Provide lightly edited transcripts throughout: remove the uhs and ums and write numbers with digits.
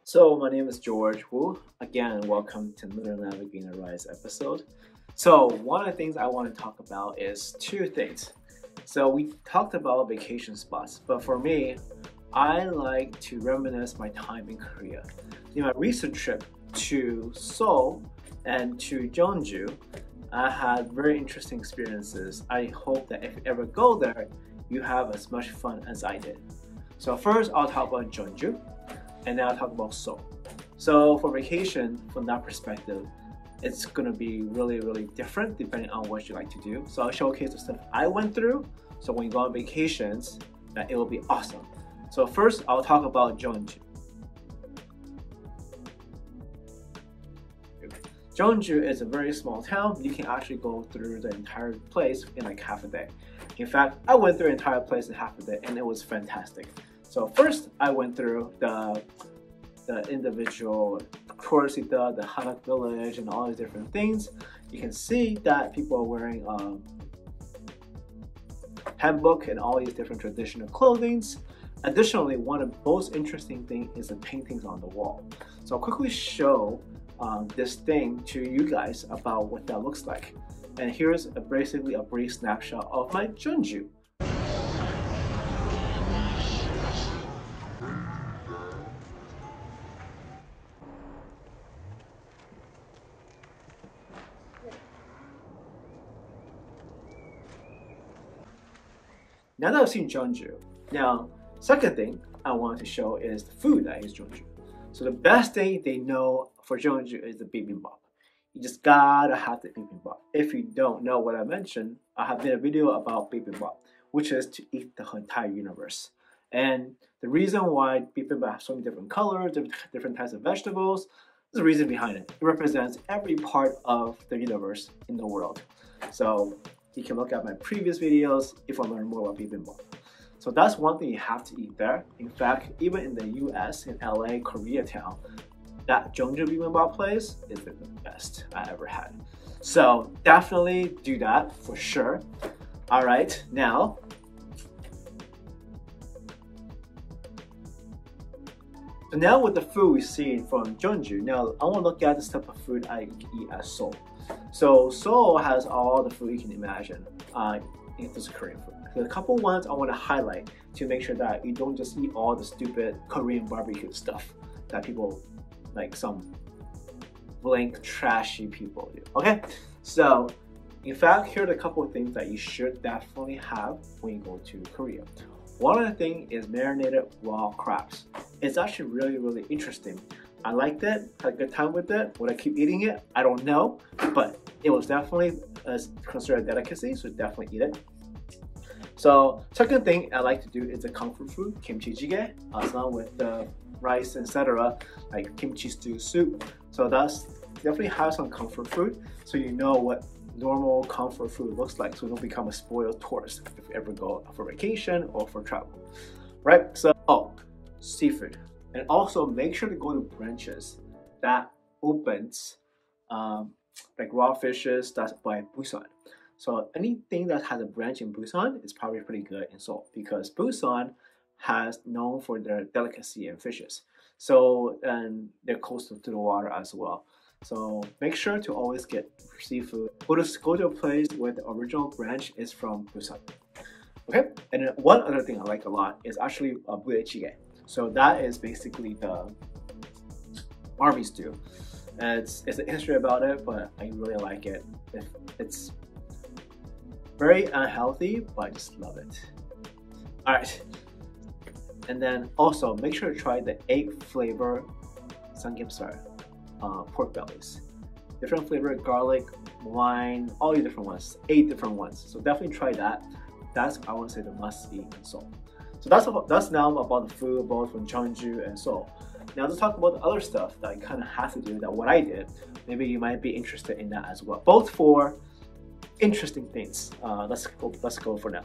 So my name is George Wu. Again, welcome to another Navigating the Rise episode. So one of the things I want to talk about is two things. So we talked about vacation spots, but for me, I like to reminisce my time in Korea. In my recent trip to Seoul and to Jeonju, I had very interesting experiences. I hope that if you ever go there, you have as much fun as I did. So first, I'll talk about Jeonju, and then I'll talk about Seoul. So for vacation, from that perspective, it's gonna be really different depending on what you like to do. So I'll showcase the stuff I went through, so when you go on vacations, that it will be awesome. So first, I'll talk about Jeonju. Jeonju is a very small town. You can actually go through the entire place in like half a day. In fact, I went through the entire place in half a day and it was fantastic. So first, I went through the individual Torosita, the Hanak village, and all these different things. You can see that people are wearing hanbok and all these different traditional clothings. Additionally, one of the most interesting things is the paintings on the wall. So I'll quickly show this thing to you guys about what that looks like. And here's basically a brief snapshot of my Jeonju. Now that I've seen Jeonju, now second thing I want to show is the food that is Jeonju. So the best thing they know for Jeonju is the bibimbap. You just gotta have the bibimbap. If you don't know what I mentioned, I have made a video about bibimbap, which is to eat the entire universe. And the reason why bibimbap has so many different colors, different types of vegetables, there's a reason behind it. It represents every part of the universe in the world. So you can look at my previous videos if you want to learn more about bibimbap. So that's one thing you have to eat there. In fact, even in the US, in LA, Koreatown, that Jeonju bibimbap place is the best I ever had. So definitely do that for sure. All right, now, so now with the food we see from Jeonju, now I want to look at the type of food I eat at Seoul. So Seoul has all the food you can imagine in this Korean food. There's a couple ones I want to highlight to make sure that you don't just eat all the stupid Korean barbecue stuff that people, like some blank trashy people do. Okay, so in fact, here are the couple of things that you should definitely have when you go to Korea. One of the things is marinated raw crabs. It's actually really interesting. I liked it, had a good time with it. Would I keep eating it? I don't know, but it was definitely considered a delicacy, so definitely eat it. So second thing I like to do is the comfort food, kimchi jjigae, along with the rice, etc., like kimchi stew soup. So that's definitely have some comfort food, so you know what normal comfort food looks like, so you don't become a spoiled tourist if you ever go for vacation or for travel, right? So seafood. And also make sure to go to branches that opens like raw fishes that's by Busan. So anything that has a branch in Busan is probably pretty good in Seoul because Busan has known for their delicacy in fishes. So, and they're close to the water as well. So make sure to always get seafood. Go to a place where the original branch is from Busan. Okay, and then one other thing I like a lot is actually budae. So that is basically the army stew. And it's a history about it, but I really like it. It's very unhealthy, but I just love it. All right. And then also make sure to try the 8 flavor samgyeopsal pork bellies. Different flavor, garlic, wine, all these different ones, 8 different ones. So definitely try that. That's, I want to say, the must eat in Seoul. So that's now about the food, both from Jeonju and Seoul. Now let's talk about the other stuff that I kind of have to do, that what I did. Maybe you might be interested in that as well. Both for interesting things. Let's go for now.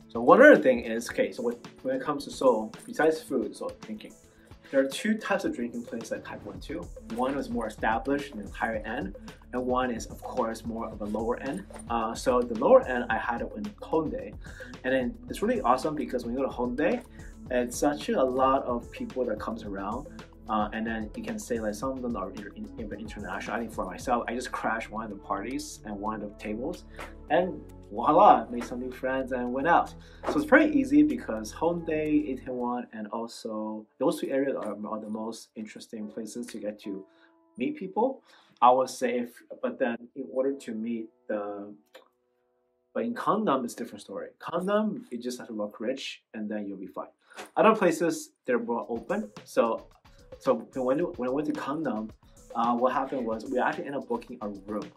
So one other thing is, okay, so when it comes to Seoul, besides food, so thinking, there are two types of drinking places that I went to. One was more established and higher end, and one is of course more of a lower end. So the lower end I had it in Hyundai, and then it's really awesome because when you go to Hyundai, it's actually a lot of people that comes around. And then you can say like some of them are even international. I think for myself, I just crashed one of the parties and one of the tables, and voila, made some new friends and went out. So it's pretty easy because Hyundai, Itaewon, and also those two areas are the most interesting places to get to meet people. I would say, but then in order to meet but in Gangnam, it's a different story. Gangnam, you just have to look rich and then you'll be fine. Other places, they're more open. So when I went to Gangnam, what happened was we actually ended up booking a room,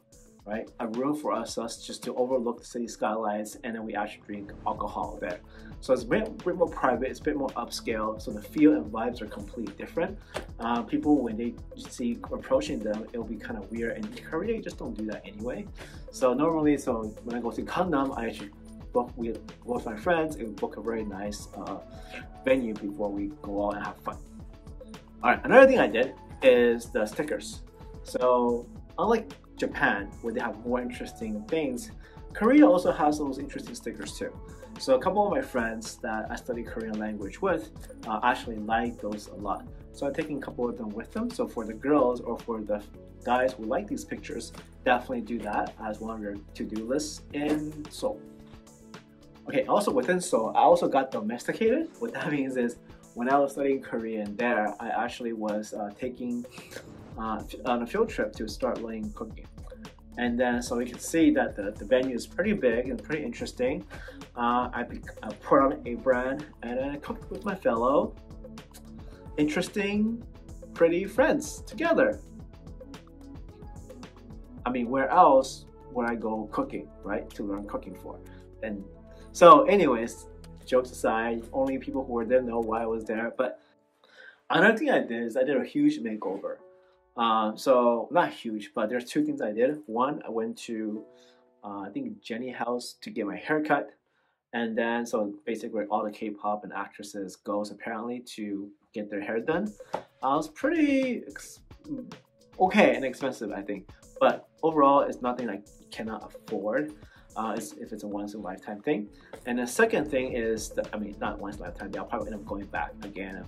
right? A room for us just to overlook the city skylines, and then we actually drink alcohol there. So it's a bit more private, it's a bit more upscale, so the feel and vibes are completely different. People, when they see approaching them, it'll be kind of weird, and in Korea, you just don't do that anyway. So normally, when I go to Gangnam, I actually book with my friends and book a very nice venue before we go out and have fun. Alright, another thing I did is the stickers. So unlike Japan, where they have more interesting things, Korea also has those interesting stickers too. So a couple of my friends that I study Korean language with actually like those a lot. So I'm taking a couple of them with them. So for the girls or for the guys who like these pictures, definitely do that as one of your to-do lists in Seoul. Okay, also within Seoul, I also got domesticated. What that means is when I was studying Korean there, I actually was taking on a field trip to start learning cooking. And then so you can see that the venue is pretty big and pretty interesting. I put on an apron and then I cooked with my fellow interesting, pretty friends together. I mean, where else would I go cooking, right? To learn cooking for. And so anyways, jokes aside, only people who were there know why I was there. But another thing I did is I did a huge makeover. So not huge, but there's two things I did. One, I went to I think Jenny house to get my hair cut, and then so basically where all the K-pop and actresses goes apparently to get their hair done. It was pretty okay and expensive, I think, but overall it's nothing I cannot afford. If it's a once in a lifetime thing. And the second thing is that, I mean, not once in a lifetime, I'll probably end up going back again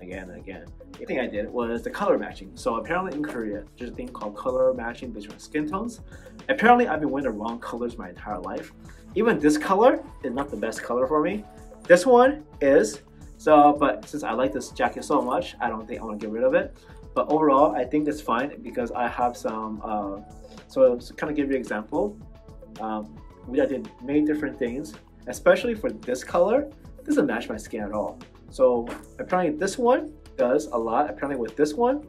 and again. The thing I did was the color matching. So apparently in Korea, there's a thing called color matching based on skin tones. Apparently I've been wearing the wrong colors my entire life. Even this color is not the best color for me. This one is. So, but since I like this jacket so much, I don't think I want to get rid of it. But overall, I think it's fine because I have some, so to kind of give you an example, we did many different things, especially for this color. It doesn't match my skin at all. So apparently this one does a lot. Apparently with this one,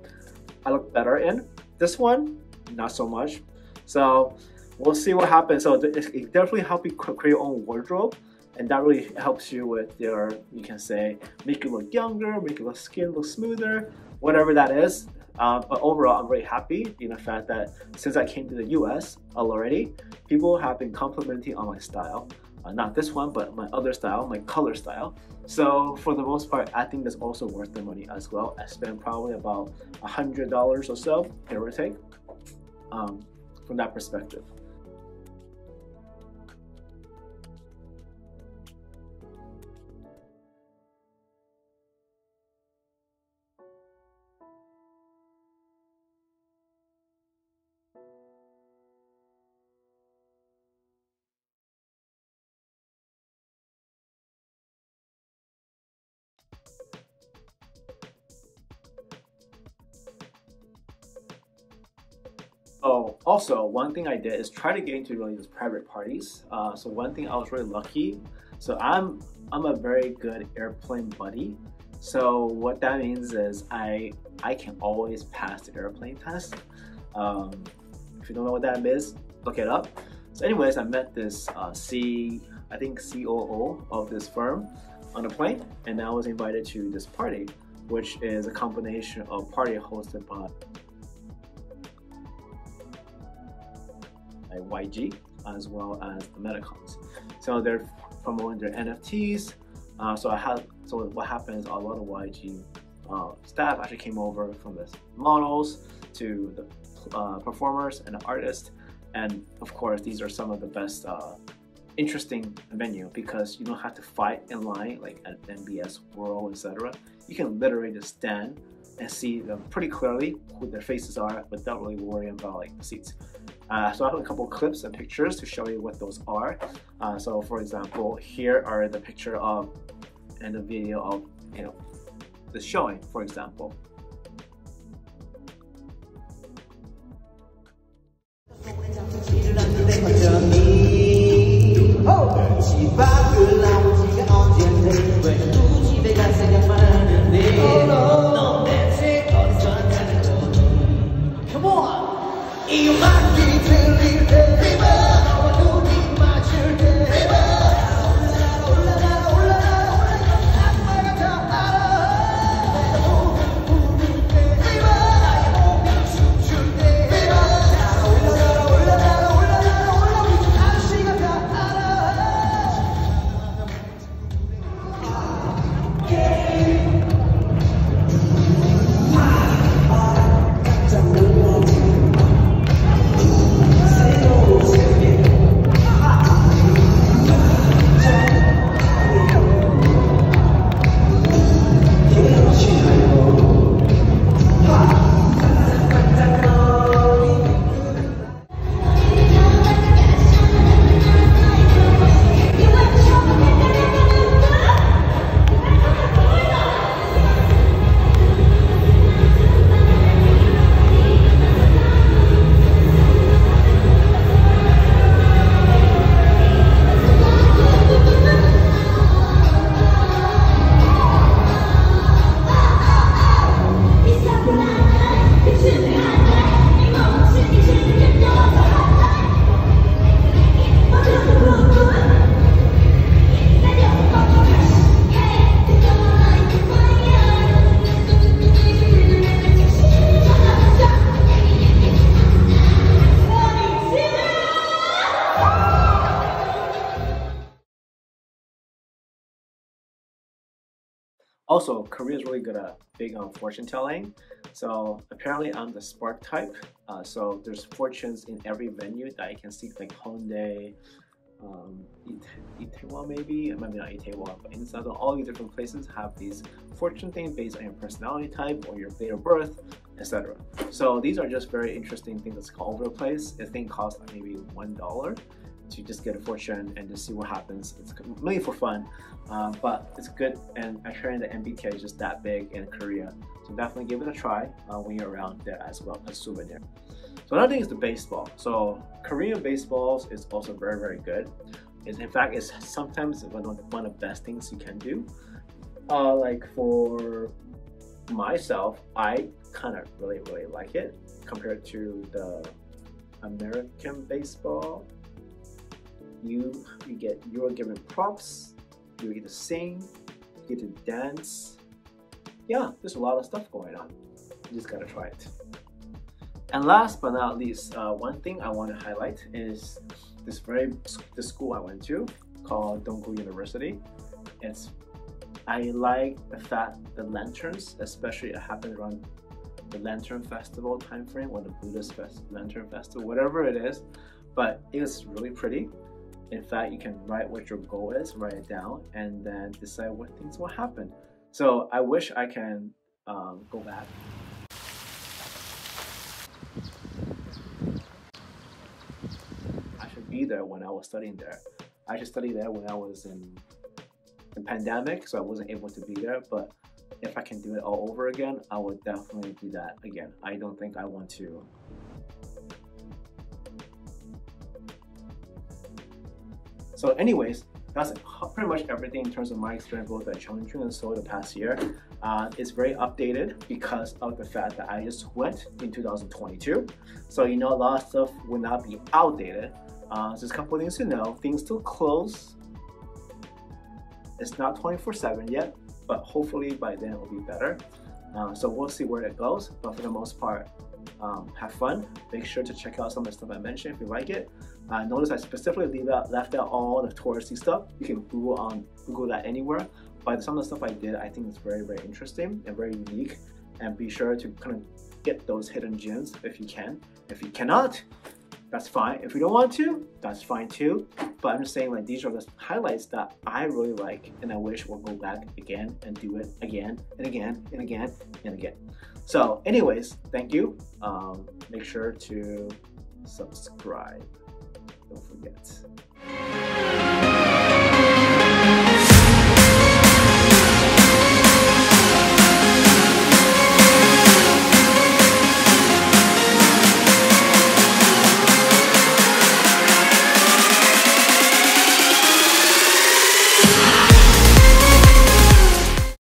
I look better in. This one, not so much. So we'll see what happens. So it definitely helps you create your own wardrobe. And that really helps you with your, you can say, make you look younger, make your skin look smoother, whatever that is. But overall, I'm very happy in the fact that since I came to the US already, people have been complimenting on my style. Not this one, but my other style, my color style. So for the most part, I think that's also worth the money as well. I spent probably about $100 or so, give or take, from that perspective. Oh, also one thing I did is try to get into really these private parties. So one thing I was really lucky. So I'm a very good airplane buddy. So what that means is I can always pass the airplane test. If you don't know what that is, look it up. So anyways, I met this I think COO of this firm on a plane, and I was invited to this party, which is a combination of party hosted by YG as well as the Metacons. So they're promoting their NFTs, So what happened is a lot of YG staff actually came over from the models to the performers and the artists, and of course these are some of the best interesting venue because you don't have to fight in line like at MBS World, etc. You can literally just stand and see them pretty clearly who their faces are without really worrying about like the seats. So I have a couple clips and pictures to show you what those are. So for example, here are the picture of and the video of the showing, for example. Also, Korea is really good at big on fortune telling. So apparently I'm the spark type. So there's fortunes in every venue that I can see, like Hyundai, Itaewon maybe, maybe not Itaewon, but in Seoul, all these different places have these fortune things based on your personality type or your date of birth, etc. So these are just very interesting things that's all over the place. A thing costs like maybe $1 to just get a fortune and just see what happens. It's mainly for fun, but it's good. And apparently the MBTI is just that big in Korea, so definitely give it a try when you're around there as well, as souvenir. So another thing is the baseball. So Korean baseballs is also very, very good. In fact, it's sometimes one of the best things you can do. Like for myself, I kind of really like it compared to the American baseball. You're given props, you get to sing, you get to dance. Yeah, there's a lot of stuff going on. You just gotta try it. And last but not least, one thing I want to highlight is the school I went to called Donggu University. I like the fact the lanterns, especially it happened around the Lantern Festival time frame or the Buddhist Lantern Festival, whatever it is, but it was really pretty. In fact, you can write what your goal is, write it down, and then decide what things will happen. So I wish I can go back. I should be there when I was studying there. I should study there when I was in pandemic, so I wasn't able to be there, but if I can do it all over again, I would definitely do that again. I don't think I want to. So anyways, that's pretty much everything in terms of my experience both at Cheongju and Seoul the past year. It's very updated because of the fact that I just went in 2022. So a lot of stuff will not be outdated. So there's a couple of things to know. Things still close. It's not 24/7 yet, but hopefully by then it will be better. So we'll see where it goes, but for the most part, have fun. Make sure to check out some of the stuff I mentioned if you like it. Notice I specifically left out all the touristy stuff. You can Google that anywhere. But some of the stuff I did, I think is very, very interesting and very unique. And be sure to kind of get those hidden gems if you can. If you cannot, that's fine. If you don't want to, that's fine too. But I'm just saying, like, these are the highlights that I really like, and I wish we'll go back again and do it again and again and again and again. So anyways, thank you. Make sure to subscribe. Don't forget.